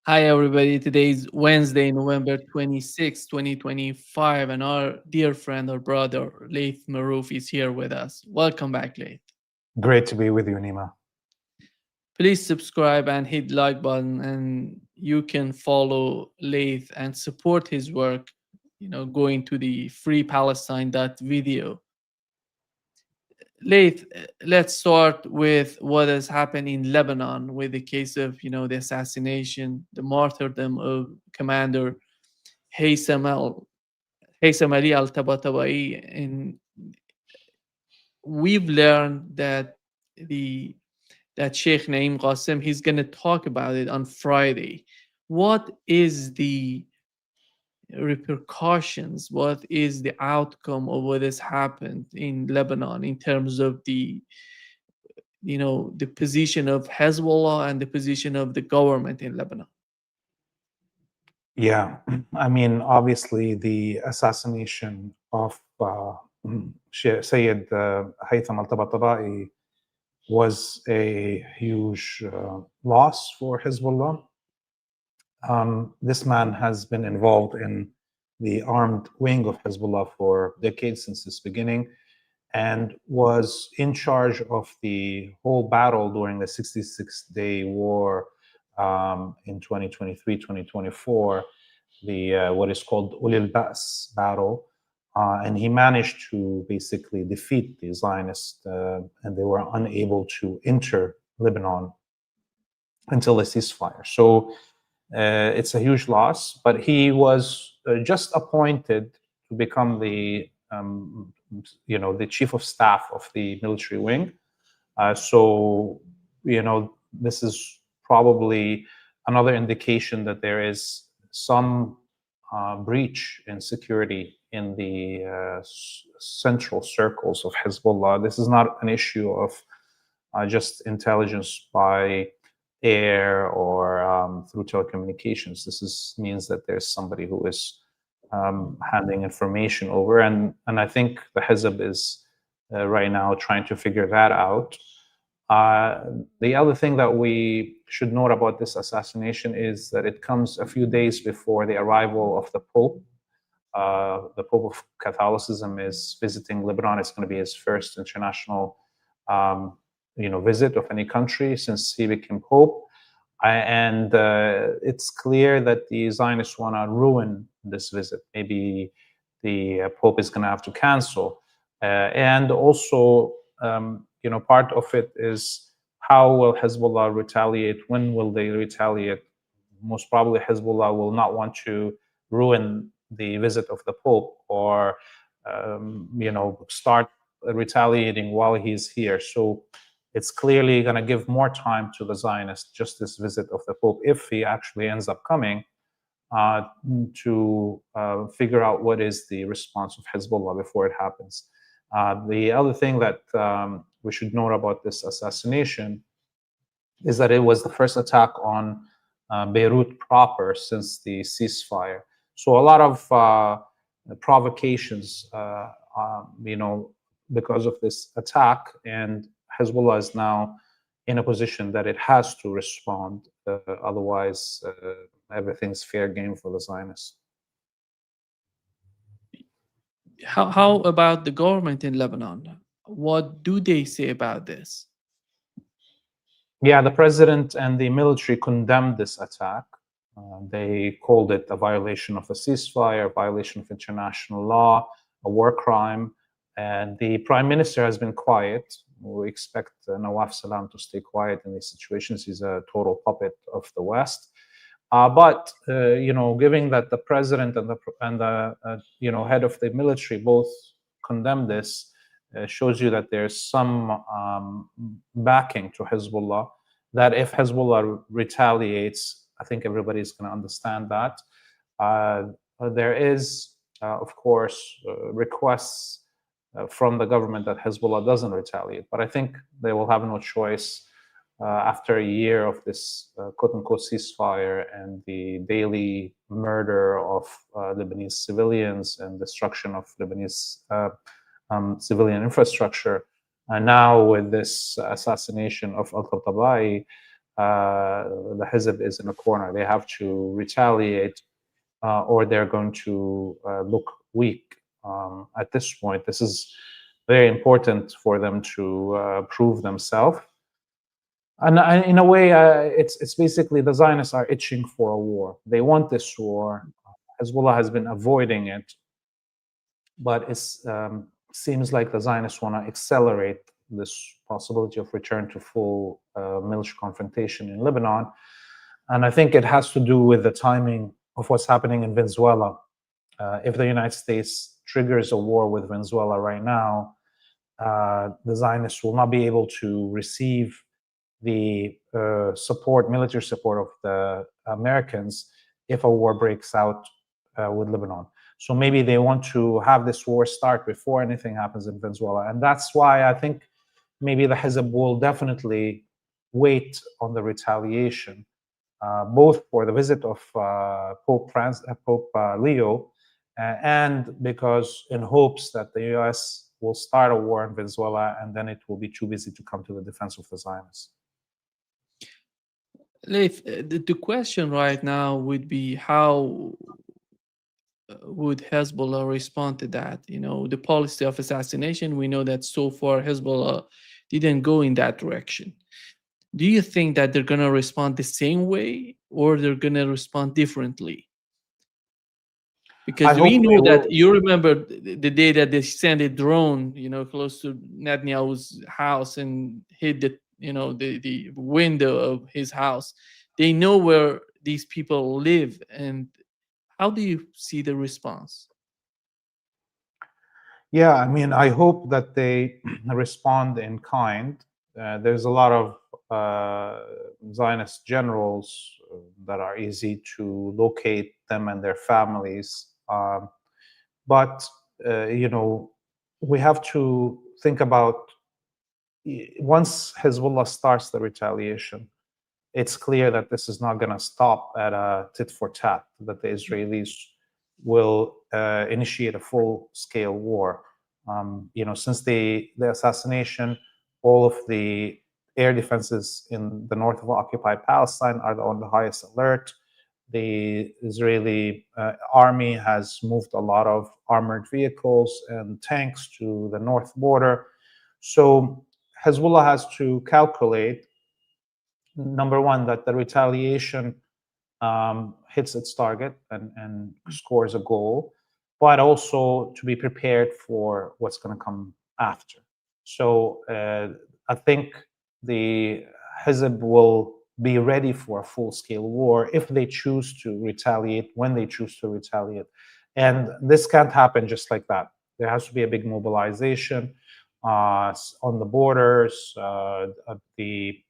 Hi, everybody. Today is Wednesday, November 26, 2025, and our dear friend or brother, Laith Marouf, is here with us. Welcome back, Laith. Great to be with you, Nima. Please subscribe and hit like button, and you can follow Laith and support his work, going to the freepalestine.video. Laith, let's start with what has happened in Lebanon with the case of, the assassination, the martyrdom of Commander Haitham al Haitham Ali al Tabatabai. And we've learned the that Sheikh Naim Qasim, he's going to talk about it on Friday. What is the repercussions? What is the outcome of what has happened in Lebanon in terms of the position of Hezbollah and the position of the government in Lebanon? Yeah, I mean, obviously, the assassination of Sayyid Haytham al-Tabatabai was a huge loss for Hezbollah. This man has been involved in the armed wing of Hezbollah for decades since its beginning, and was in charge of the whole battle during the 66-day war in 2023, 2024, the what is called Ulil Bas battle. And he managed to basically defeat the Zionists, and they were unable to enter Lebanon until a ceasefire. So it's a huge loss, but he was just appointed to become the chief of staff of the military wing. So this is probably another indication that there is some breach in security in the central circles of Hezbollah. This is not an issue of just intelligence by air or through telecommunications. This means that there's somebody who is handing information over, and I think the Hezb is right now trying to figure that out. The other thing that we should note about this assassination is that it comes a few days before the arrival of the Pope. The Pope of Catholicism is visiting Lebanon. It's going to be his first international visit of any country since he became Pope. And it's clear that the Zionists want to ruin this visit. Maybe the Pope is going to have to cancel. And also, part of it is how will Hezbollah retaliate? When will they retaliate? Most probably Hezbollah will not want to ruin the visit of the Pope or, start retaliating while he's here. So it's clearly going to give more time to the Zionists, just this visit of the Pope, if he actually ends up coming, to figure out what is the response of Hezbollah before it happens. The other thing that we should note about this assassination is that it was the first attack on Beirut proper since the ceasefire. So a lot of provocations, because of this attack, and Hezbollah is now in a position that it has to respond. Otherwise, everything's fair game for the Zionists. How about the government in Lebanon? What do they say about this? Yeah, the president and the military condemned this attack. They called it a violation of a ceasefire, a violation of international law, a war crime. And the prime minister has been quiet. We expect Nawaf Salam to stay quiet in these situations. He's a total puppet of the West. But given that the president and the head of the military both condemned this, shows you that there's some backing to Hezbollah. That if Hezbollah retaliates, I think everybody's going to understand that. There is, of course, requests from the government that Hezbollah doesn't retaliate, but I think they will have no choice after a year of this quote-unquote ceasefire and the daily murder of Lebanese civilians and destruction of Lebanese civilian infrastructure. And now with this assassination of al-Tabatabai, the Hizb is in a corner. They have to retaliate, or they're going to look weak. At this point, this is very important for them to prove themselves. And in a way, it's basically the Zionists are itching for a war. They want this war. Hezbollah has been avoiding it, but it seems like the Zionists want to accelerate this possibility of return to full military confrontation in Lebanon. And I think it has to do with the timing of what's happening in Venezuela. If the United States triggers a war with Venezuela right now, the Zionists will not be able to receive the military support of the Americans if a war breaks out with Lebanon. So maybe they want to have this war start before anything happens in Venezuela. And that's why I think maybe the Hezb will definitely wait on the retaliation, both for the visit of Pope Leo, and because in hopes that the US will start a war in Venezuela, and then it will be too busy to come to the defense of the Zionists. Laith, the question right now would be how would Hezbollah respond to that? The policy of assassination, we know that so far Hezbollah didn't go in that direction. Do you think that they're going to respond the same way, or they're going to respond differently? Because we know that, you remember the day that they sent a drone, close to Netanyahu's house and hit the window of his house. They know where these people live. And how do you see the response? Yeah, I mean, I hope that they respond in kind. There's a lot of Zionist generals that are easy to locate them and their families. But we have to think about, once Hezbollah starts the retaliation, it's clear that this is not going to stop at a tit for tat, that the Israelis will initiate a full-scale war. Since the assassination, all of the air defenses in the north of occupied Palestine are on the highest alert. The Israeli army has moved a lot of armored vehicles and tanks to the north border. So Hezbollah has to calculate, number one, that the retaliation hits its target and scores a goal, but also to be prepared for what's going to come after. So I think the Hezb will be ready for a full-scale war if they choose to retaliate, when they choose to retaliate. And this can't happen just like that. There has to be a big mobilization on the borders, the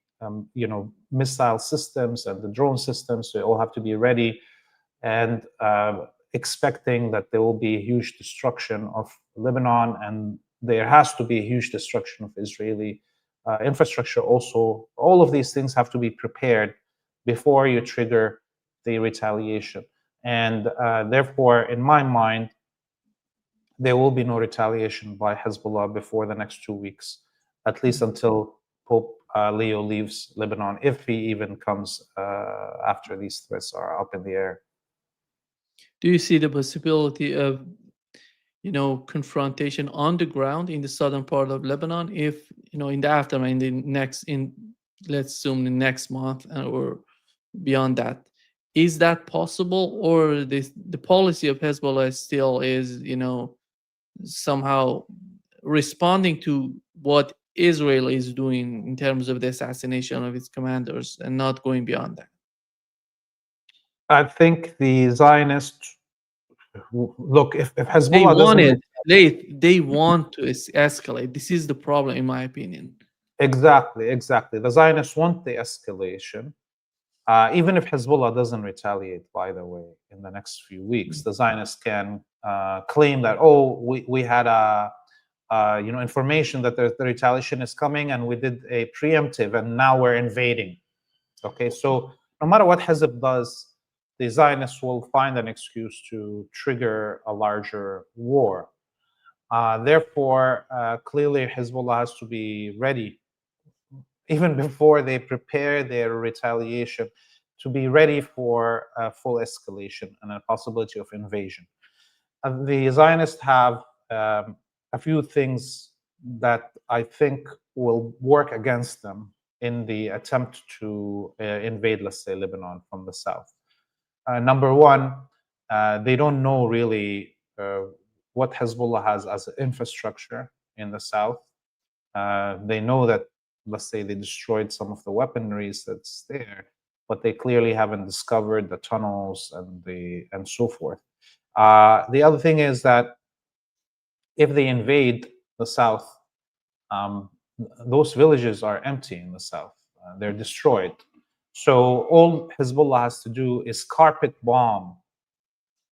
missile systems and the drone systems. They all have to be ready, and expecting that there will be a huge destruction of Lebanon, and there has to be a huge destruction of Israeli infrastructure also. All of these things have to be prepared before you trigger the retaliation. And therefore, in my mind, there will be no retaliation by Hezbollah before the next 2 weeks, at least until Pope Leo leaves Lebanon, if he even comes after these threats are up in the air. Do you see the possibility of confrontation on the ground in the southern part of Lebanon, if in the aftermath, let's assume the next month or beyond that? Is that possible, or the policy of Hezbollah still is somehow responding to what Israel is doing in terms of the assassination of its commanders and not going beyond that? I think the Zionists look, if Hezbollah they want to escalate. This is the problem, in my opinion. Exactly. The Zionists want the escalation. Even if Hezbollah doesn't retaliate, by the way, in the next few weeks, the Zionists can claim that, we had information that the retaliation is coming, and we did a preemptive, and now we're invading. Okay, so no matter what Hezb does, the Zionists will find an excuse to trigger a larger war. Therefore, clearly Hezbollah has to be ready even before they prepare their retaliation, to be ready for full escalation and a possibility of invasion. The Zionists have a few things that I think will work against them in the attempt to invade, let's say, Lebanon from the south. Number one, they don't know really what Hezbollah has as infrastructure in the south. They know that, let's say, they destroyed some of the weaponries that's there, but they clearly haven't discovered the tunnels and so forth. The other thing is that if they invade the south, those villages are empty in the south. They're destroyed. So all Hezbollah has to do is carpet bomb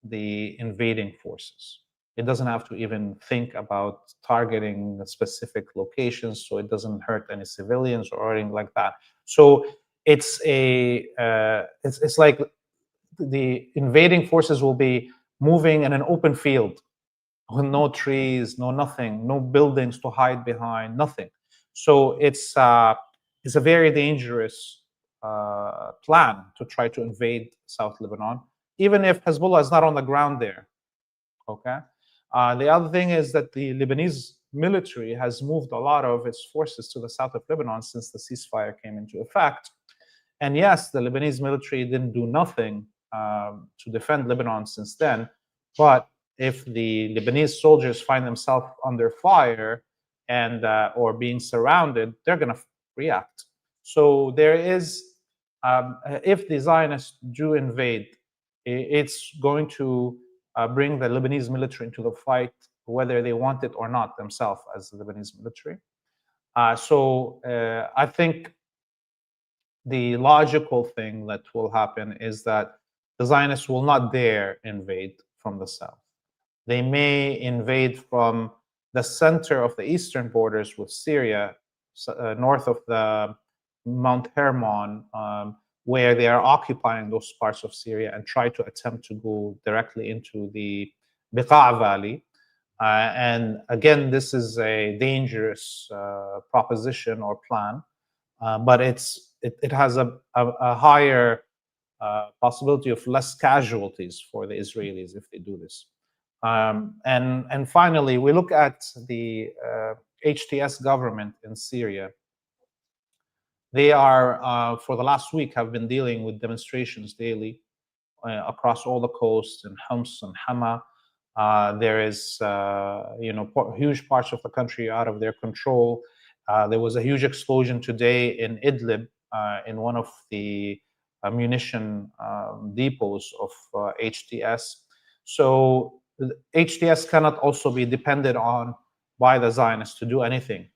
the invading forces. It doesn't have to even think about targeting specific locations, so it doesn't hurt any civilians or anything like that. So it's it's like the invading forces will be moving in an open field with no trees, no nothing, no buildings to hide behind, nothing. So it's a very dangerous plan to try to invade South Lebanon, even if Hezbollah is not on the ground there. Okay. The other thing is that the Lebanese military has moved a lot of its forces to the south of Lebanon since the ceasefire came into effect. And yes, the Lebanese military didn't do nothing to defend Lebanon since then. But if the Lebanese soldiers find themselves under fire and or being surrounded, they're going to react. So there is, if the Zionists do invade, it's going to bring the Lebanese military into the fight, whether they want it or not themselves as the Lebanese military. So I think the logical thing that will happen is that the Zionists will not dare invade from the south. They may invade from the center of the eastern borders with Syria, north of the Mount Hermon, where they are occupying those parts of Syria, and try to attempt to go directly into the Beqa' Valley. And again, this is a dangerous proposition or plan, but it has a higher possibility of less casualties for the Israelis if they do this. And finally, we look at the HTS government in Syria. They are, for the last week, have been dealing with demonstrations daily across all the coasts in Homs and Hama. There is, huge parts of the country out of their control. There was a huge explosion today in Idlib, in one of the munition depots of HTS. So HTS cannot also be depended on by the Zionists to do anything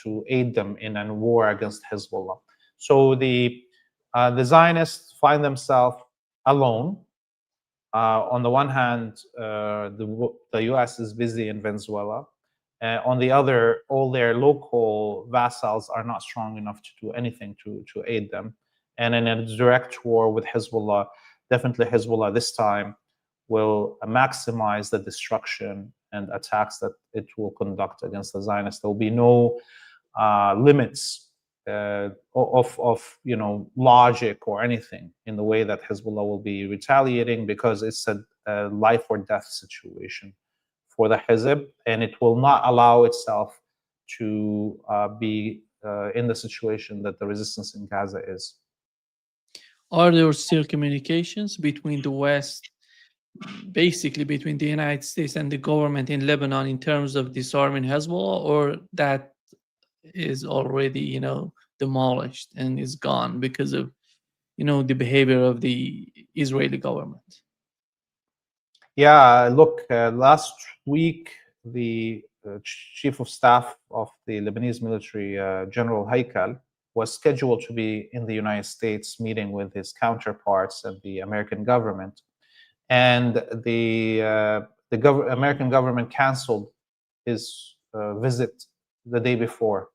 to aid them in a war against Hezbollah. So the Zionists find themselves alone. On the one hand, the U.S. is busy in Venezuela. On the other, all their local vassals are not strong enough to do anything to aid them. And in a direct war with Hezbollah, definitely Hezbollah this time will maximize the destruction and attacks that it will conduct against the Zionists. There will be no limits of logic or anything in the way that Hezbollah will be retaliating, because it's a life or death situation for the Hezb, and it will not allow itself to be in the situation that the resistance in Gaza is. Are there still communications between the West, basically between the United States and the government in Lebanon, in terms of disarming Hezbollah, or that is already, demolished and is gone because of, the behavior of the Israeli government? Yeah, look, last week, the chief of staff of the Lebanese military, General Haikal, was scheduled to be in the United States meeting with his counterparts and the American government. And the American government canceled his visit the day before.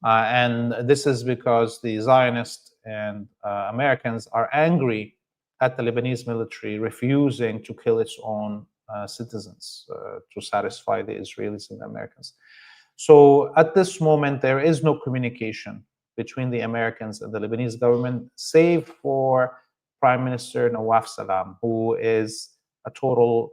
And this is because the Zionists and Americans are angry at the Lebanese military refusing to kill its own citizens to satisfy the Israelis and the Americans. So at this moment, there is no communication between the Americans and the Lebanese government, save for Prime Minister Nawaf Salam, who is a total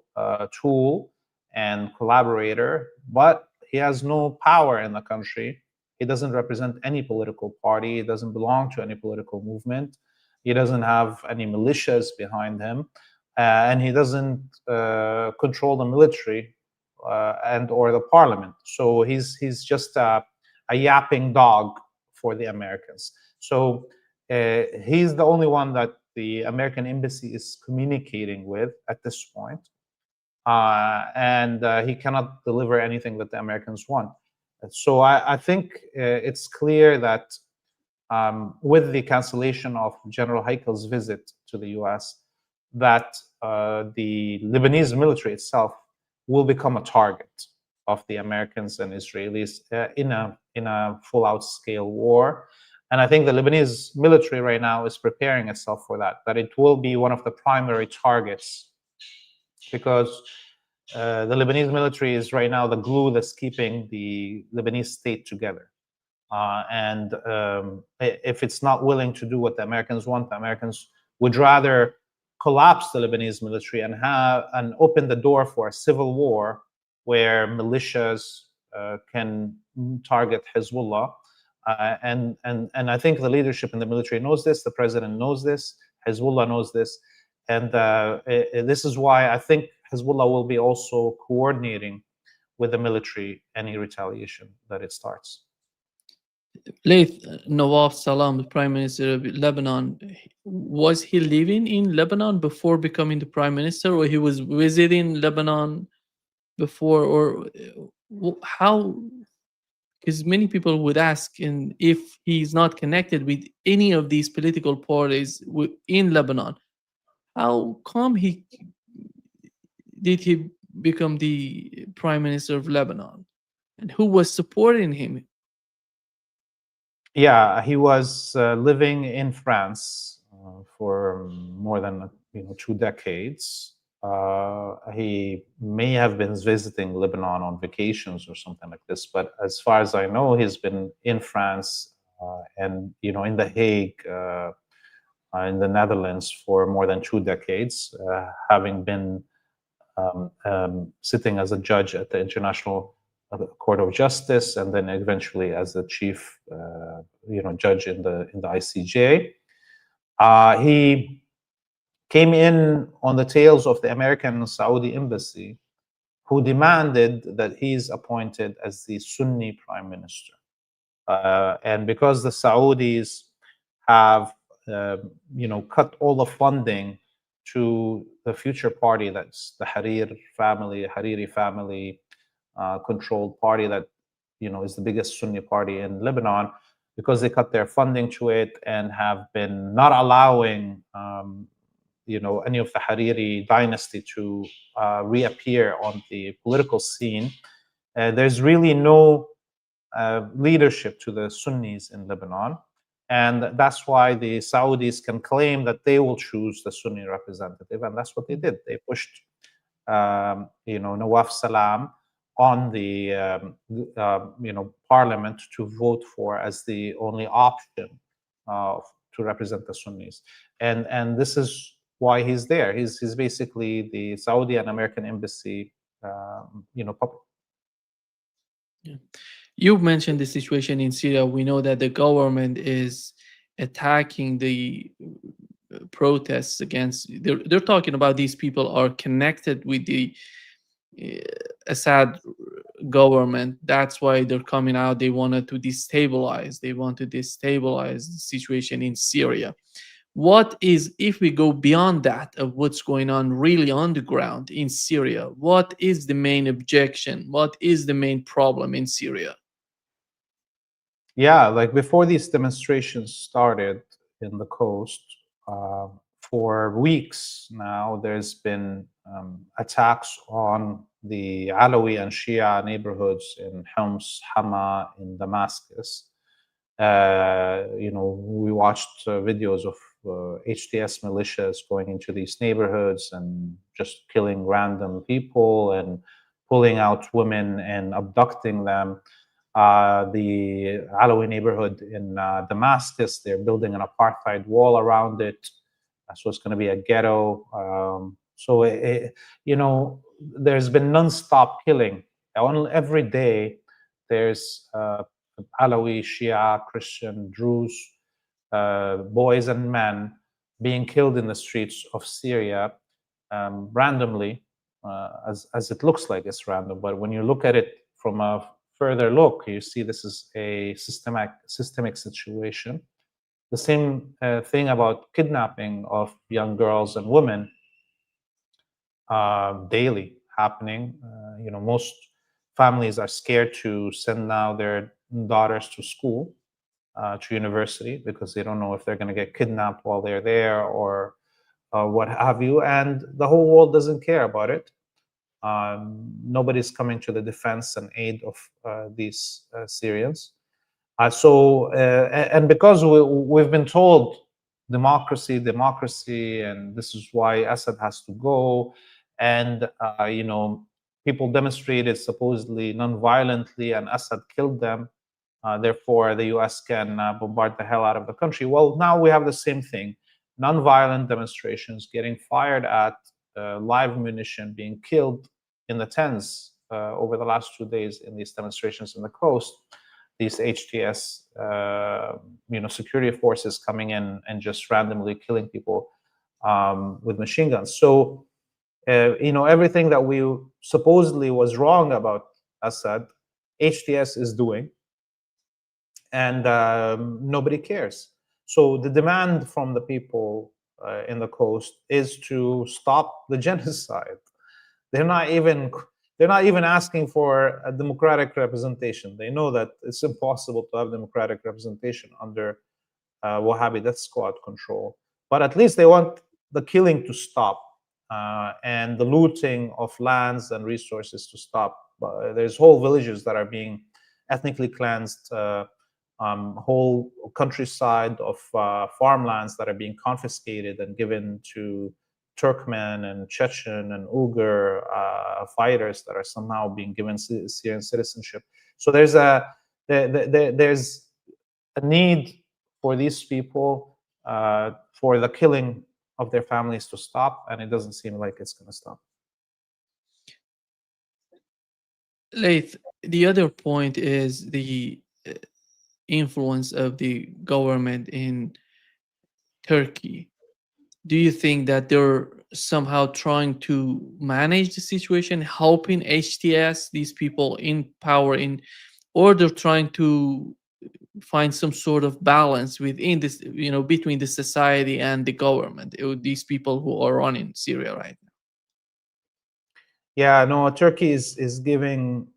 tool and collaborator, but he has no power in the country. He doesn't represent any political party. He doesn't belong to any political movement. He doesn't have any militias behind him, and he doesn't control the military and or the parliament. So he's just a yapping dog for the Americans. So he's the only one that the American embassy is communicating with at this point. And he cannot deliver anything that the Americans want. So I think it's clear that with the cancellation of General Heikel's visit to the US, that the Lebanese military itself will become a target of the Americans and Israelis in a full-out scale war. And I think the Lebanese military right now is preparing itself for that it will be one of the primary targets, because the Lebanese military is right now the glue that's keeping the Lebanese state together. And if it's not willing to do what the Americans want, the Americans would rather collapse the Lebanese military and open the door for a civil war where militias can target Hezbollah. And I think the leadership in the military knows this, the president knows this, Hezbollah knows this. And this is why I think Hezbollah will be also coordinating with the military any retaliation that it starts. Laith, Nawaf Salam, the Prime Minister of Lebanon, was he living in Lebanon before becoming the Prime Minister, or he was visiting Lebanon before, or how? Because many people would ask, and if he's not connected with any of these political parties in Lebanon, how come he become the Prime Minister of Lebanon, and who was supporting him? Yeah, he was living in France for more than 2 decades. He may have been visiting Lebanon on vacations or something like this, but as far as I know, he's been in France and in The Hague, in the Netherlands for more than 2 decades, having been sitting as a judge at the International Court of Justice, and then eventually as the chief, judge in the ICJ. He came in on the tails of the American and Saudi embassy, who demanded that he's appointed as the Sunni prime minister. And because the Saudis have, cut all the funding to the future party, that's the Hariri family controlled party that is the biggest Sunni party in Lebanon, because they cut their funding to it and have been not allowing any of the Hariri dynasty to reappear on the political scene. There's really no leadership to the Sunnis in Lebanon. And that's why the Saudis can claim that they will choose the Sunni representative. And that's what they did. They pushed, Nawaf Salam on the, parliament to vote for as the only option to represent the Sunnis. And this is why he's there. He's basically the Saudi and American embassy, puppet. Yeah. You've mentioned the situation in Syria. We know that the government is attacking the protests against. They're talking about these people are connected with the Assad government. That's why they're coming out. They wanted to destabilize. They want to destabilize the situation in Syria. What is, if we go beyond that of what's going on really on the ground in Syria, what is the main objection? What is the main problem in Syria? Yeah, like before these demonstrations started in the coast, for weeks now, there's been attacks on the Alawi and Shia neighborhoods in Homs, Hama, in Damascus. We watched videos of HTS militias going into these neighborhoods and just killing random people and pulling out women and abducting them. The Alawi neighborhood in Damascus, they're building an apartheid wall around it. So it's going to be a ghetto. There's been nonstop killing. Every day, there's Alawi, Shia, Christian, Druze, boys and men being killed in the streets of Syria randomly, as it looks like it's random. But when you look at it from a further look, you see this is a systemic situation. The same thing about kidnapping of young girls and women daily happening. Most families are scared to send now their daughters to school, to university, because they don't know if they're going to get kidnapped while they're there or what have you. And the whole world doesn't care about it. Nobody's coming to the defense and aid of these Syrians. And because we've been told democracy, and this is why Assad has to go, and people demonstrated supposedly non-violently, and Assad killed them. Therefore, the U.S. can bombard the hell out of the country. Well, now we have the same thing: non-violent demonstrations getting fired at, live munition being killed in the tens over the last 2 days in these demonstrations in the coast. These HTS, security forces coming in and just randomly killing people with machine guns. So, everything that we supposedly was wrong about Assad, HTS is doing, and nobody cares. So the demand from the people in the coast is to stop the genocide. They're not even asking for a democratic representation. They know that it's impossible to have democratic representation under Wahhabi death squad control. But at least they want the killing to stop, and the looting of lands and resources to stop. There's whole villages that are being ethnically cleansed, whole countryside of farmlands that are being confiscated and given to Turkmen and Chechen and Uyghur fighters that are somehow being given Syrian citizenship. So there's a need for these people, for the killing of their families to stop, and it doesn't seem like it's going to stop. Laith, the other point is the influence of the government in Turkey. Do you think that they're somehow trying to manage the situation, helping HTS, these people in power, or they're trying to find some sort of balance within this, between the society and the government, these people who are running Syria right now? Yeah, no, Turkey is giving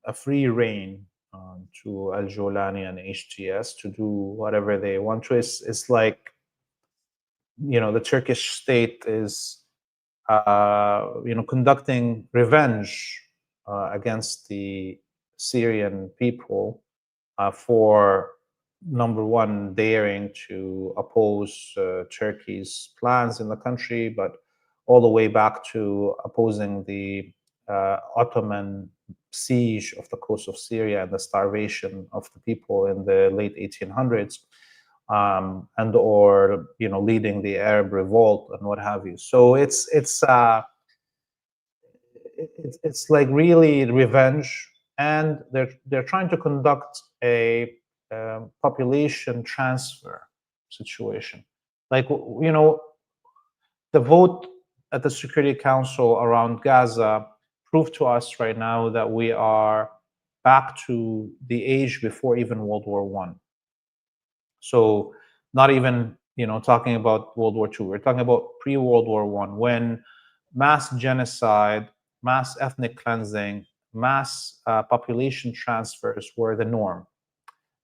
a free rein to Al Jolani and HTS to do whatever they want to. It's like, the Turkish state is, conducting revenge against the Syrian people for, number one, daring to oppose Turkey's plans in the country, but all the way back to opposing the Ottoman siege of the coast of Syria and the starvation of the people in the late 1800s, or leading the Arab revolt and what have you. So it's like really revenge, and they're trying to conduct a population transfer situation. Like, the vote at the Security Council around Gaza proved to us right now that we are back to the age before even World War I. So not even, talking about World War II. We're talking about pre-World War I, when mass genocide, mass ethnic cleansing, mass population transfers were the norm.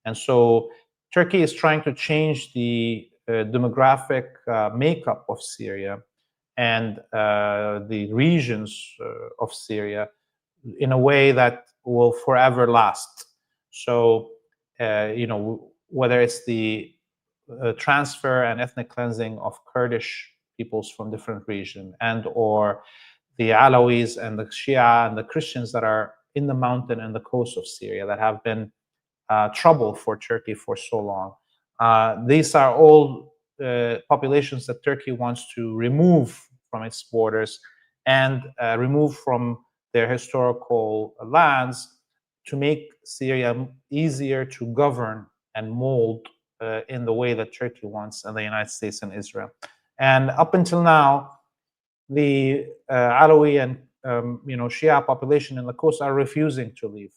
And so Turkey is trying to change the demographic makeup of Syria and the regions of Syria in a way that will forever last. So, whether it's the transfer and ethnic cleansing of Kurdish peoples from different regions, and or the Alawis and the Shia and the Christians that are in the mountain and the coast of Syria that have been trouble for Turkey for so long. These are all populations that Turkey wants to remove from its borders and remove from their historical lands to make Syria easier to govern and mold in the way that Turkey wants, and the United States and Israel. And up until now, the Alawi and Shia population in the coast are refusing to leave.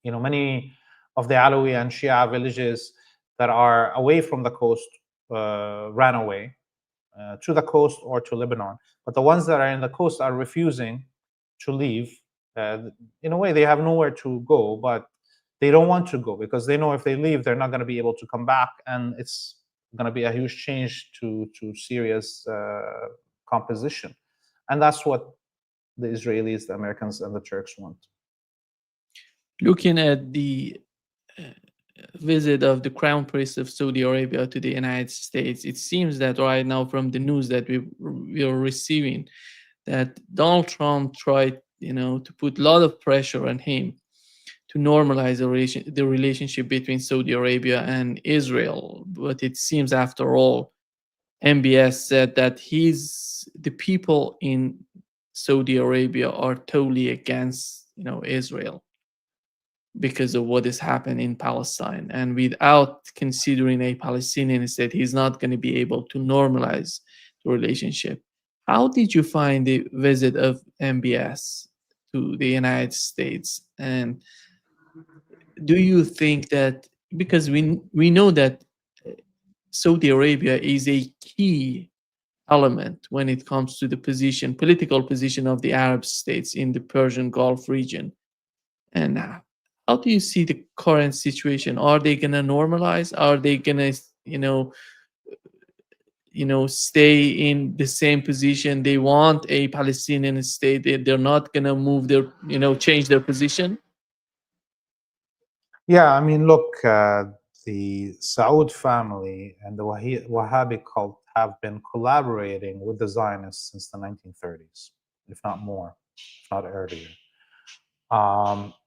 Many of the Alawi and Shia villages that are away from the coast ran away to the coast or to Lebanon. But the ones that are in the coast are refusing to leave. In a way, they have nowhere to go, but they don't want to go because they know if they leave, they're not going to be able to come back, and it's going to be a huge change to Syria's composition. And that's what the Israelis, the Americans, and the Turks want. Looking at the visit of the Crown Prince of Saudi Arabia to the United States, it seems that right now, from the news that we are receiving, that Donald Trump tried, to put a lot of pressure on him to normalize the relationship between Saudi Arabia and Israel. But it seems, after all, MBS said that the people in Saudi Arabia are totally against, Israel, because of what has happened in Palestine. And without considering a Palestinian state, he's not going to be able to normalize the relationship. How did you find the visit of MBS to the United States? And do you think that, because we know that Saudi Arabia is a key element when it comes to the political position of the Arab states in the Persian Gulf region, and how do you see the current situation? Are they going to normalize? Are they going to, stay in the same position? They want a Palestinian state. They're not going to move change their position. Yeah, I mean, look, the Saud family and the Wahhabi cult have been collaborating with the Zionists since the 1930s, if not more, if not earlier.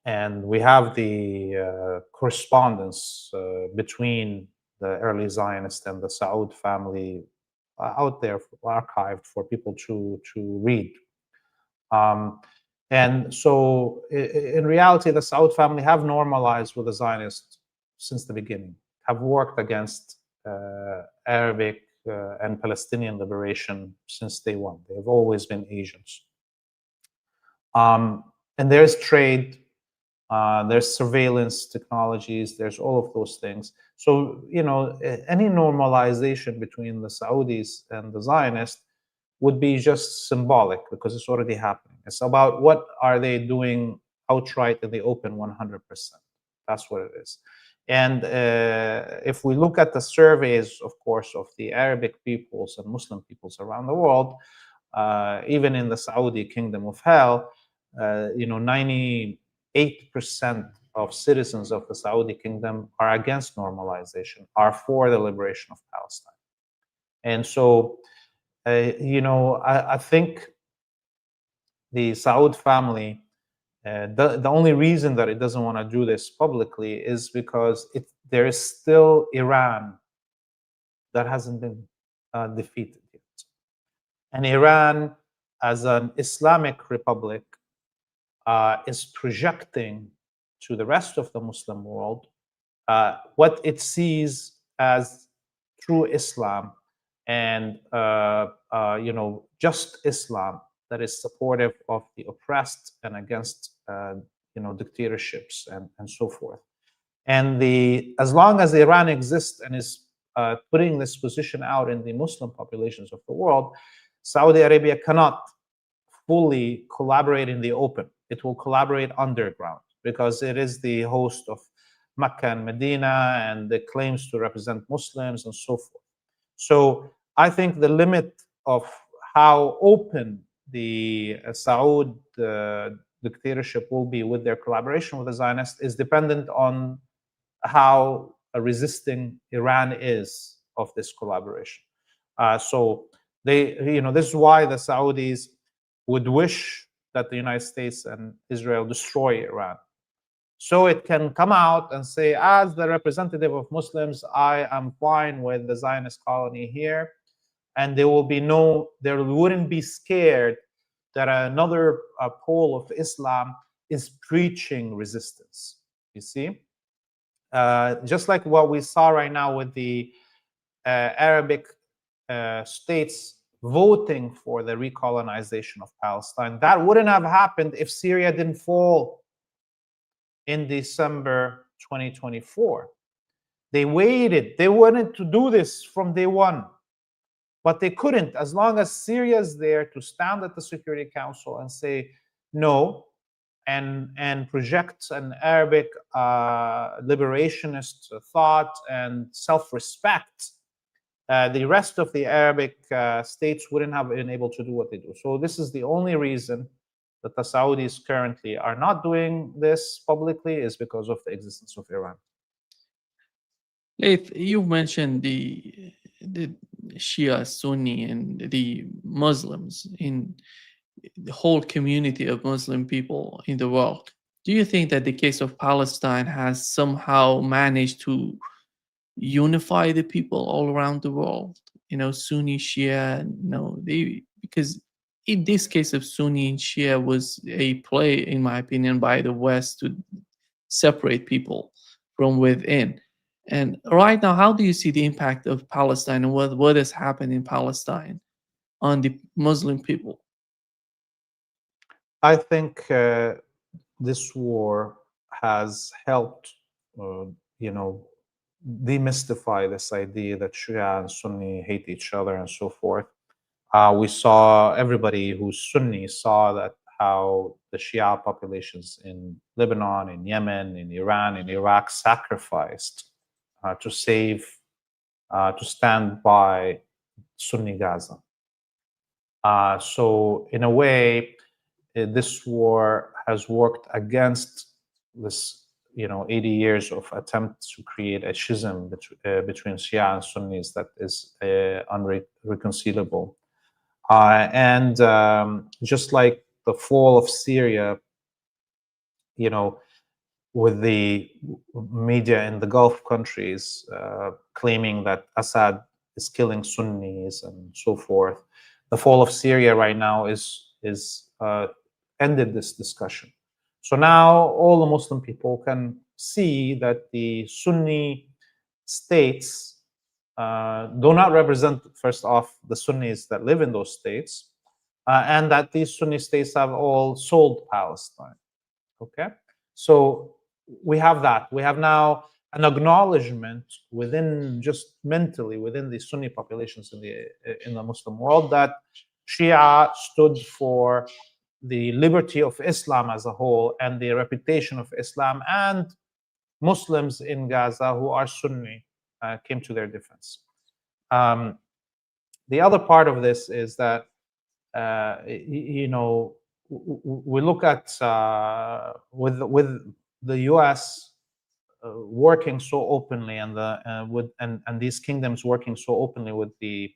And we have the correspondence between the early Zionists and the Saud family out there, archived for people to read. And so, in reality, the Saud family have normalized with the Zionists since the beginning, have worked against Arabic and Palestinian liberation since day one. They've always been agents. And there's trade, there's surveillance technologies, there's all of those things. So, any normalization between the Saudis and the Zionists would be just symbolic, because it's already happening. It's about what are they doing outright in the open 100%. That's what it is. And if we look at the surveys, of course, of the Arabic peoples and Muslim peoples around the world, even in the Saudi Kingdom of Hell, 98% of citizens of the Saudi Kingdom are against normalization, are for the liberation of Palestine. And so, I think the Saud family, the only reason that it doesn't want to do this publicly is because there is still Iran that hasn't been defeated yet. And Iran, as an Islamic republic, is projecting to the rest of the Muslim world what it sees as true Islam and just Islam that is supportive of the oppressed and against dictatorships and so forth. And as long as Iran exists and is putting this position out in the Muslim populations of the world, Saudi Arabia cannot fully collaborate in the open. It will collaborate underground because it is the host of Mecca and Medina, and it claims to represent Muslims and so forth. So I think the limit of how open the Saud dictatorship will be with their collaboration with the Zionists is dependent on how resisting Iran is of this collaboration. So this is why the Saudis would wish that the United States and Israel destroy Iran, So it can come out and say, as the representative of Muslims, I am fine with the Zionist colony here, and there wouldn't be scared that another pole of Islam is preaching resistance. You see, just like what we saw right now with the Arabic states voting for the recolonization of Palestine. That wouldn't have happened if Syria didn't fall in December 2024. They waited. They wanted to do this from day one, but they couldn't. As long as Syria is there to stand at the Security Council and say no, and project an Arabic liberationist thought and self-respect, the rest of the Arabic states wouldn't have been able to do what they do. So this is the only reason that the Saudis currently are not doing this publicly, is because of the existence of Iran. Laith, you mentioned the Shia, Sunni, and the Muslims in the whole community of Muslim people in the world. Do you think that the case of Palestine has somehow managed to unify the people all around the world? Sunni, Shia, because in this case of Sunni and Shia was a play, in my opinion, by the West to separate people from within. And right now, how do you see the impact of Palestine and what has happened in Palestine on the Muslim people? I think this war has helped, demystify this idea that Shia and Sunni hate each other and so forth. We saw, everybody who's Sunni saw that how the Shia populations in Lebanon, in Yemen, in Iran, in Iraq sacrificed to stand by Sunni Gaza. So in a way, this war has worked against this 80 years of attempts to create a schism between Shia and Sunnis that is unreconcilable. And just like the fall of Syria, with the media in the Gulf countries claiming that Assad is killing Sunnis and so forth, the fall of Syria right now is ended this discussion. So now all the Muslim people can see that the Sunni states do not represent, first off, the Sunnis that live in those states, and that these Sunni states have all sold Palestine. Okay, so we have that. We have now an acknowledgement within, just mentally, within the Sunni populations in the Muslim world, that Shia stood for the liberty of Islam as a whole and the reputation of Islam, and Muslims in Gaza who are Sunni came to their defense. The other part of this is that we look at with the U.S. Working so openly, and these kingdoms working so openly with the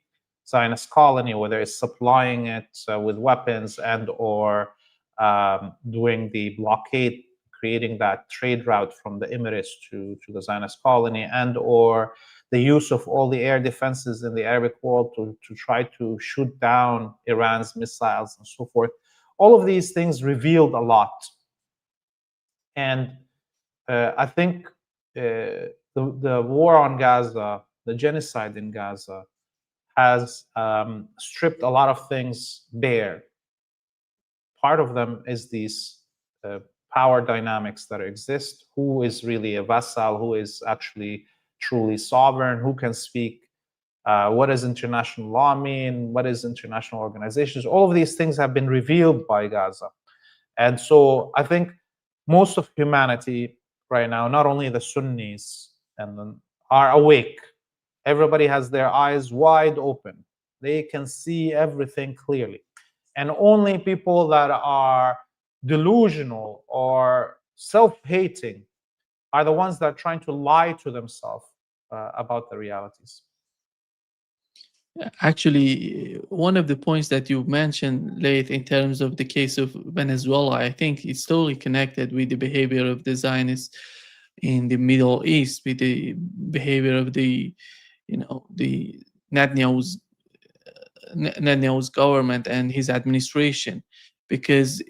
Zionist colony, whether it's supplying it with weapons and or doing the blockade, creating that trade route from the Emirates to the Zionist colony, and or the use of all the air defenses in the Arabic world to try to shoot down Iran's missiles and so forth. All of these things revealed a lot. And I think the war on Gaza, the genocide in Gaza, has stripped a lot of things bare. Part of them is these power dynamics that exist. Who is really a vassal? Who is actually truly sovereign? Who can speak? What does international law mean? What is international organizations? All of these things have been revealed by Gaza. And so I think most of humanity right now, not only the Sunnis, are awake. Everybody has their eyes wide open. They can see everything clearly. And only people that are delusional or self-hating are the ones that are trying to lie to themselves about the realities. Actually, one of the points that you mentioned, Laith, in terms of the case of Venezuela, I think it's totally connected with the behavior of the Zionists in the Middle East, with the behavior of the Netanyahu's Netanyahu's government and his administration, because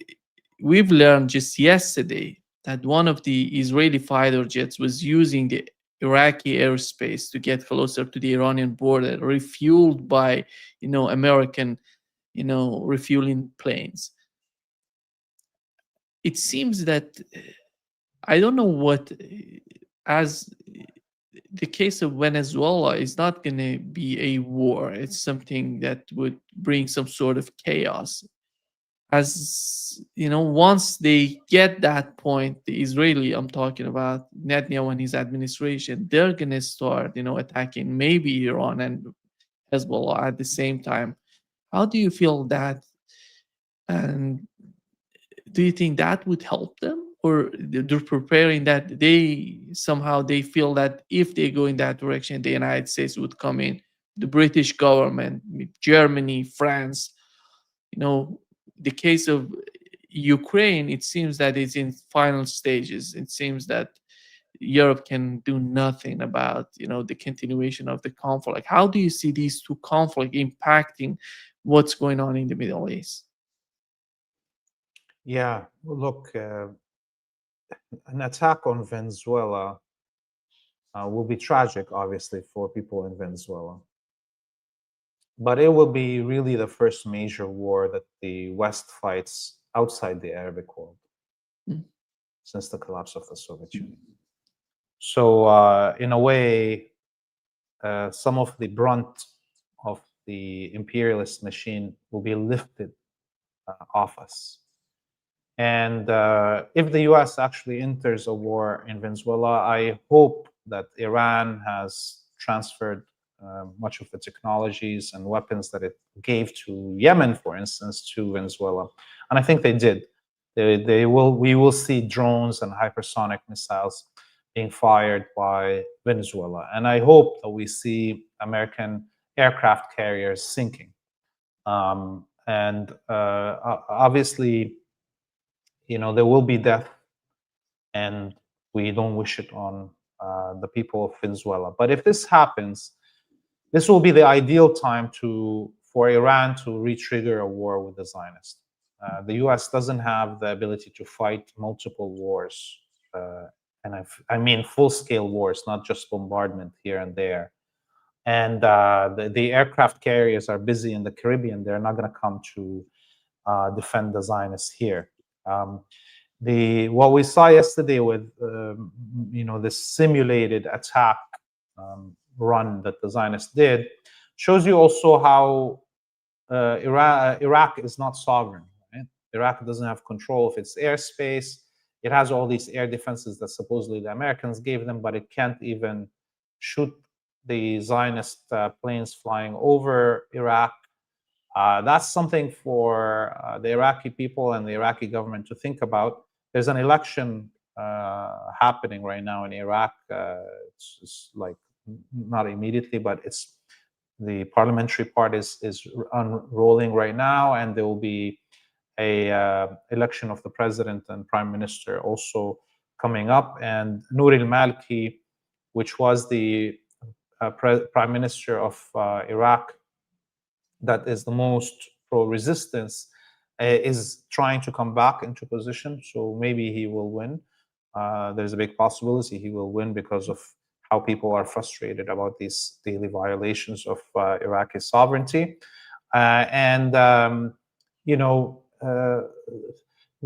we've learned just yesterday that one of the Israeli fighter jets was using the Iraqi airspace to get closer to the Iranian border, refueled by American refueling planes. It seems that I don't know what as the case of Venezuela is not going to be a war. It's something that would bring some sort of chaos. As once they get that point, the Israeli, I'm talking about Netanyahu and his administration, they're going to start, attacking maybe Iran and Hezbollah at the same time. How do you feel that? And do you think that would help them, or they're preparing that they somehow they feel that if they go in that direction, the United States would come in, the British government, Germany, France, you know, the case of Ukraine, it seems that it's in final stages. It seems that Europe can do nothing about, the continuation of the conflict. How do you see these two conflicts impacting what's going on in the Middle East? Yeah, look, an attack on Venezuela will be tragic, obviously, for people in Venezuela. But it will be really the first major war that the West fights outside the Arabic world Mm. since the collapse of the Soviet Union. So, in a way, some of the brunt of the imperialist machine will be lifted off us. And if the US actually enters a war in Venezuela, I hope that Iran has transferred much of the technologies and weapons that it gave to Yemen, for instance, to Venezuela. And I think they did. We will see drones and hypersonic missiles being fired by Venezuela. And I hope that we see American aircraft carriers sinking. And obviously, there will be death, and we don't wish it on the people of Venezuela. But if this happens, this will be the ideal time for Iran to re-trigger a war with the Zionists. The U.S. doesn't have the ability to fight multiple wars, and I mean full-scale wars, not just bombardment here and there. And the aircraft carriers are busy in the Caribbean. They're not going to come to defend the Zionists here. What we saw yesterday with this simulated attack run that the Zionists did shows you also how Iraq is not sovereign. Right? Iraq doesn't have control of its airspace. It has all these air defenses that supposedly the Americans gave them, but it can't even shoot the Zionist planes flying over Iraq. That's something for the Iraqi people and the Iraqi government to think about. There's an election happening right now in Iraq. It's like not immediately, but the parliamentary part is unrolling right now, and there will be a election of the president and prime minister also coming up. And Nouri al-Maliki, which was the prime minister of Iraq, that is the most pro-resistance, is trying to come back into position. So maybe he will win. There's a big possibility he will win because of how people are frustrated about these daily violations of Iraqi sovereignty.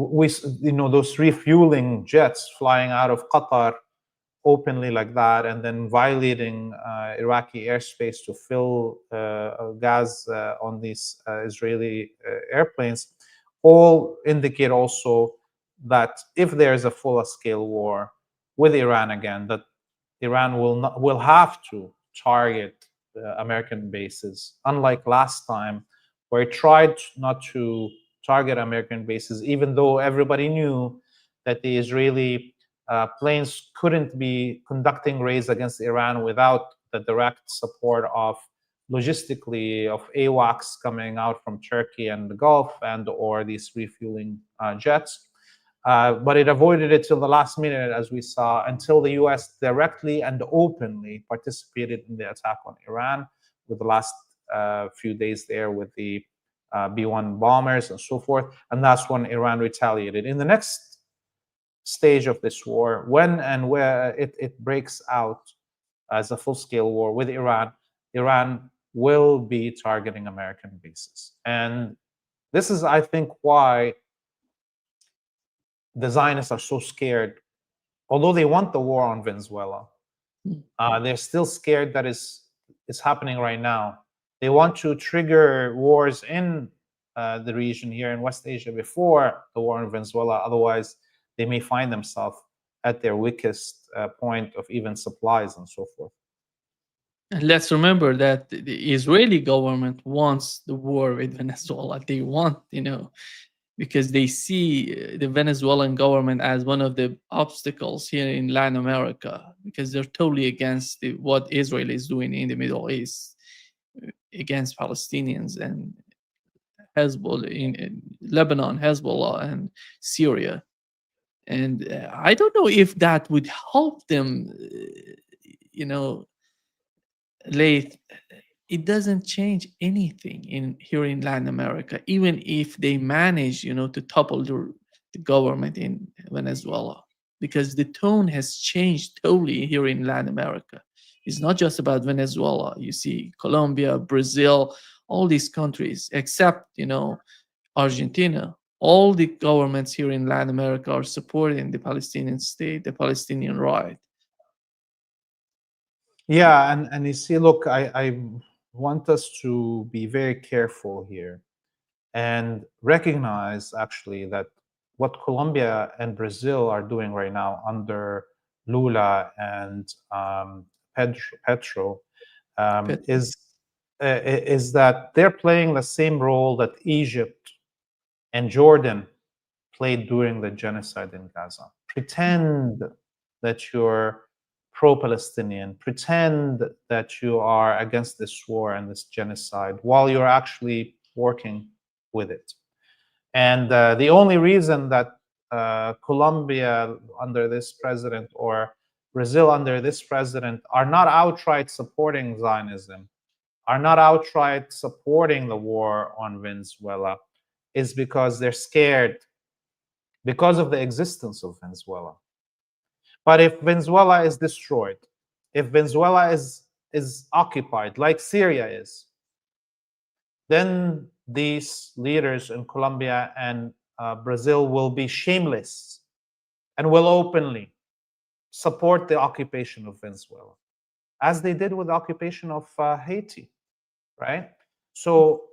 Those refueling jets flying out of Qatar openly like that, and then violating Iraqi airspace to fill gas on these Israeli airplanes, all indicate also that if there is a full-scale war with Iran again, that Iran will have to target American bases, unlike last time, where it tried not to target American bases, even though everybody knew that the Israeli planes couldn't be conducting raids against Iran without the direct support of logistically of AWACS coming out from Turkey and the Gulf and or these refueling jets. But it avoided it till the last minute, as we saw, until the US directly and openly participated in the attack on Iran with the last few days there with the B-1 bombers and so forth. And that's when Iran retaliated. In the next stage of this war, when and where it breaks out as a full-scale war with Iran, Iran will be targeting American bases. And this is, I think, why the Zionists are so scared. Although they want the war on Venezuela, they're still scared that is happening right now. They want to trigger wars in the region here in West Asia before the war in Venezuela. Otherwise, they may find themselves at their weakest point of even supplies and so forth. And let's remember that the Israeli government wants the war with Venezuela. They want, because they see the Venezuelan government as one of the obstacles here in Latin America, because they're totally against what Israel is doing in the Middle East against Palestinians and Hezbollah in Lebanon, Hezbollah, and Syria. And I don't know if that would help them, Laith. It doesn't change anything here in Latin America, even if they manage, to topple the government in Venezuela, because the tone has changed totally here in Latin America. It's not just about Venezuela. You see Colombia, Brazil, all these countries, except, Argentina. All the governments here in Latin America are supporting the Palestinian state, the Palestinian right. Yeah, and you see, look, I want us to be very careful here and recognize actually that what Colombia and Brazil are doing right now under Lula and Petro But is that they're playing the same role that Egypt and Jordan played during the genocide in Gaza. Pretend that you're pro-Palestinian, pretend that you are against this war and this genocide while you're actually working with it. And the only reason that Colombia under this president or Brazil under this president are not outright supporting Zionism, are not outright supporting the war on Venezuela, is because they're scared because of the existence of Venezuela. But if Venezuela is destroyed, if Venezuela is occupied like Syria is, then these leaders in Colombia and Brazil will be shameless and will openly support the occupation of Venezuela, as they did with the occupation of Haiti, right? So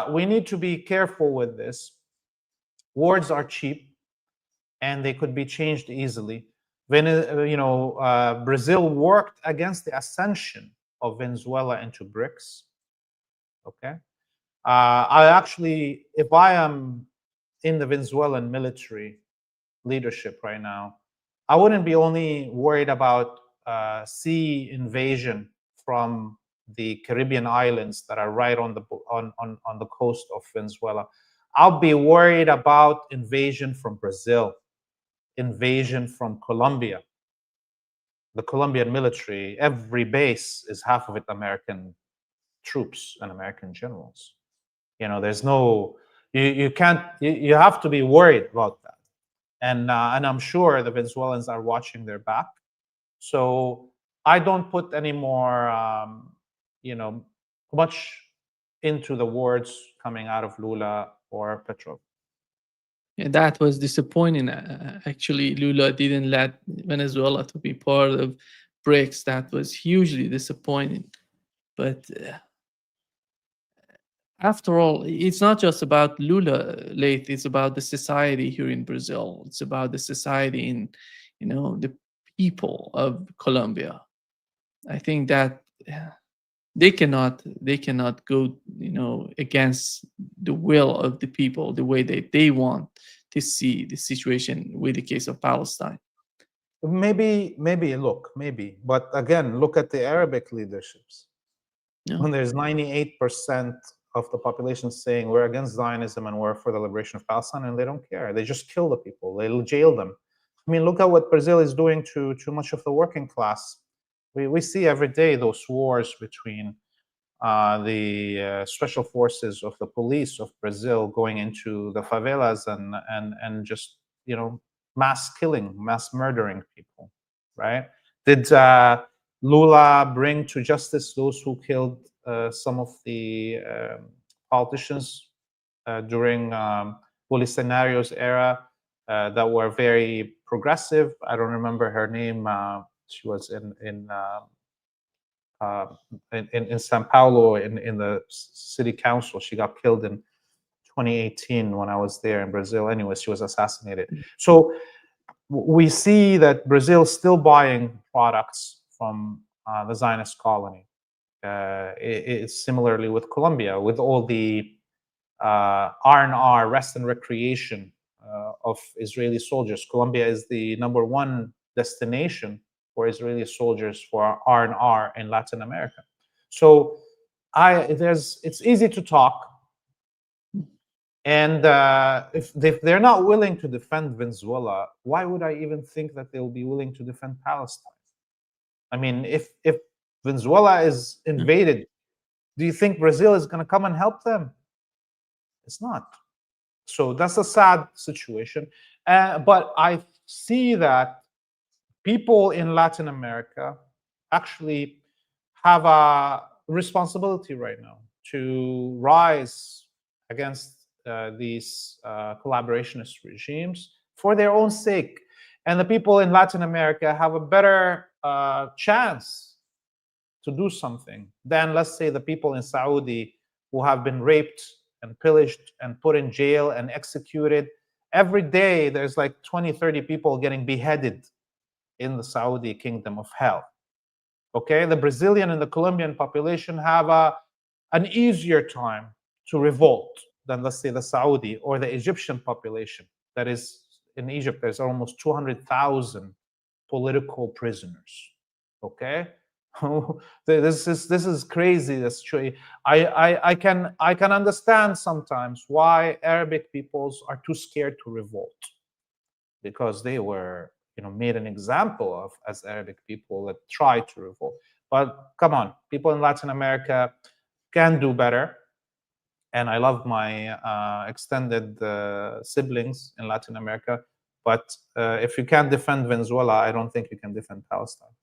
we need to be careful with this. Words are cheap, and they could be changed easily. Brazil worked against the ascension of Venezuela into BRICS. Okay, I actually, if I am in the Venezuelan military leadership right now, I wouldn't be only worried about sea invasion from the Caribbean islands that are right on the coast of Venezuela. I'll be worried about invasion from Brazil, invasion from Colombia. The Colombian military, every base is half of it American troops and American generals. There's no, you can't, you have to be worried about that. And I'm sure the Venezuelans are watching their back. So I don't put any more, much into the words coming out of Lula or Petro. Yeah, that was disappointing. Actually, Lula didn't let Venezuela to be part of BRICS. That was hugely disappointing. But after all, it's not just about Lula, Laith. It's about the society here in Brazil. It's about the society in, the people of Colombia. I think that they cannot go, against the will of the people the way they want to see the situation with the case of Palestine. Maybe, but again, look at the Arabic leaderships. Yeah. when there's 98% of the population saying we're against Zionism and we're for the liberation of Palestine, and they don't care. They just kill the people. They'll jail them. I mean, look at what Brazil is doing to much of the working class. We see every day those wars between the special forces of the police of Brazil going into the favelas and just mass killing, mass murdering people, right? Did Lula bring to justice those who killed some of the politicians during Bolsonaro's era that were very progressive? I don't remember her name. She was uh, in Sao Paulo in the city council. She got killed in 2018 when I was there in Brazil. Anyway, she was assassinated. So we see that Brazil is still buying products from the Zionist colony. It's similarly with Colombia, with all the R&R, rest and recreation of Israeli soldiers. Colombia is the #1 destination for Israeli soldiers for R&R in Latin America. So it's easy to talk. And if they're not willing to defend Venezuela, why would I even think that they'll be willing to defend Palestine? I mean, if Venezuela is invaded, do you think Brazil is going to come and help them? It's not. So that's a sad situation. But I see that people in Latin America actually have a responsibility right now to rise against these collaborationist regimes for their own sake. And the people in Latin America have a better chance to do something than, let's say, the people in Saudi who have been raped and pillaged and put in jail and executed. Every day, there's like 20, 30 people getting beheaded in the Saudi kingdom of hell. Okay, the Brazilian and the Colombian population have an easier time to revolt than, let's say, the Saudi or the Egyptian population. That is, in Egypt, there's almost 200,000 political prisoners. Okay, this is crazy. That's true. I can understand sometimes why Arabic peoples are too scared to revolt, because they were made an example of as Arabic people that try to revolt. But come on, people in Latin America can do better. And I love my extended siblings in Latin America. But if you can't defend Venezuela, I don't think you can defend Palestine.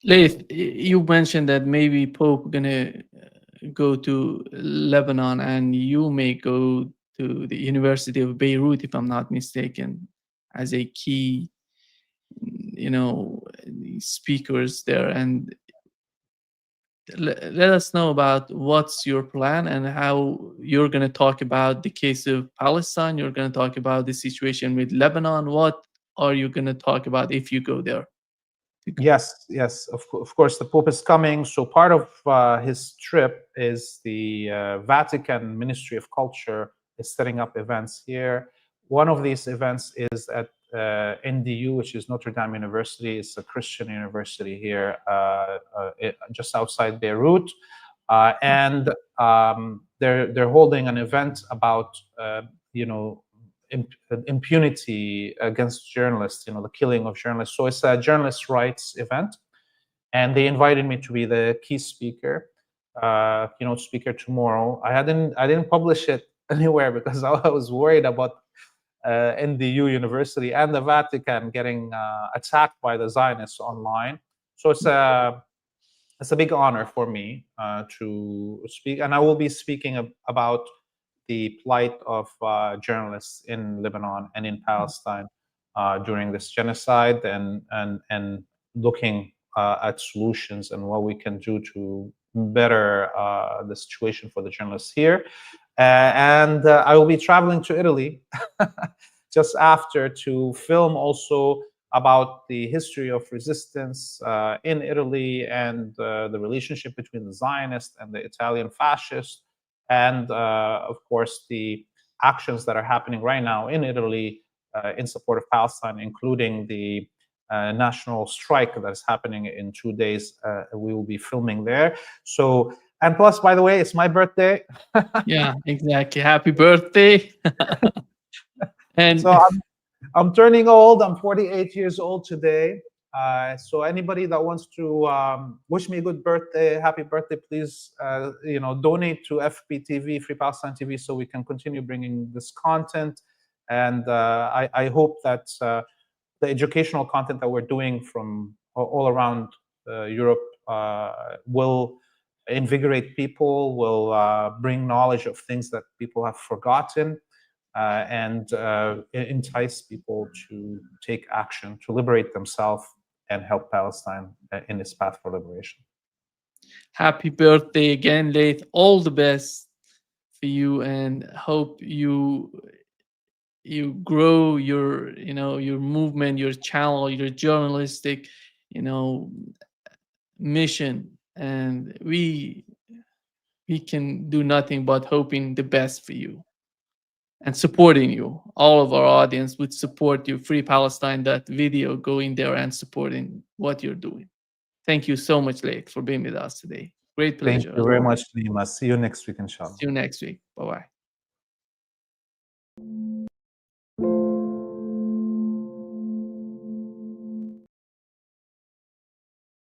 Laith, you mentioned that maybe Pope gonna go to Lebanon, and you may go to the University of Beirut, if I'm not mistaken, as a key, speakers there. And let us know about what's your plan and how you're going to talk about the case of Palestine. You're going to talk about the situation with Lebanon. What are you going to talk about if you go there? Yes, of course, the Pope is coming. So part of his trip is the Vatican Ministry of Culture is setting up events here. One of these events is at NDU, which is Notre Dame University. It's a Christian university here, just outside Beirut, and they're holding an event about impunity against journalists, the killing of journalists. So it's a journalist rights event, and they invited me to be the key speaker, keynote speaker tomorrow. I didn't publish it anywhere because I was worried about NDU University and the Vatican getting attacked by the Zionists online. So it's a big honor for me to speak, and I will be speaking about the plight of journalists in Lebanon and in Palestine during this genocide, and looking at solutions and what we can do to better the situation for the journalists here. And I will be traveling to Italy just after to film also about the history of resistance in Italy and the relationship between the Zionists and the Italian fascists, and of course the actions that are happening right now in Italy in support of Palestine, including the national strike that is happening in 2 days. We will be filming there. So, and plus, by the way, it's my birthday. Yeah, exactly. Happy birthday. And So I'm turning old. I'm 48 years old today. So anybody that wants to wish me a good birthday, happy birthday, please, donate to FPTV, Free Palestine TV, so we can continue bringing this content. And I hope that the educational content that we're doing from all around Europe will invigorate people, will bring knowledge of things that people have forgotten, and entice people to take action, to liberate themselves and help Palestine in its path for liberation. happy birthday again, Laith. All the best for you, and hope you grow your your movement, your channel, your journalistic you know mission, and we can do nothing but hoping the best for you and supporting you. All of our audience would support you. Free Palestine, that video, go in there and supporting what you're doing. Thank you so much, Laith, for being with us today. Great Thank pleasure you as very always. much, Nima. See you next week, inshallah. See you next week. Bye bye.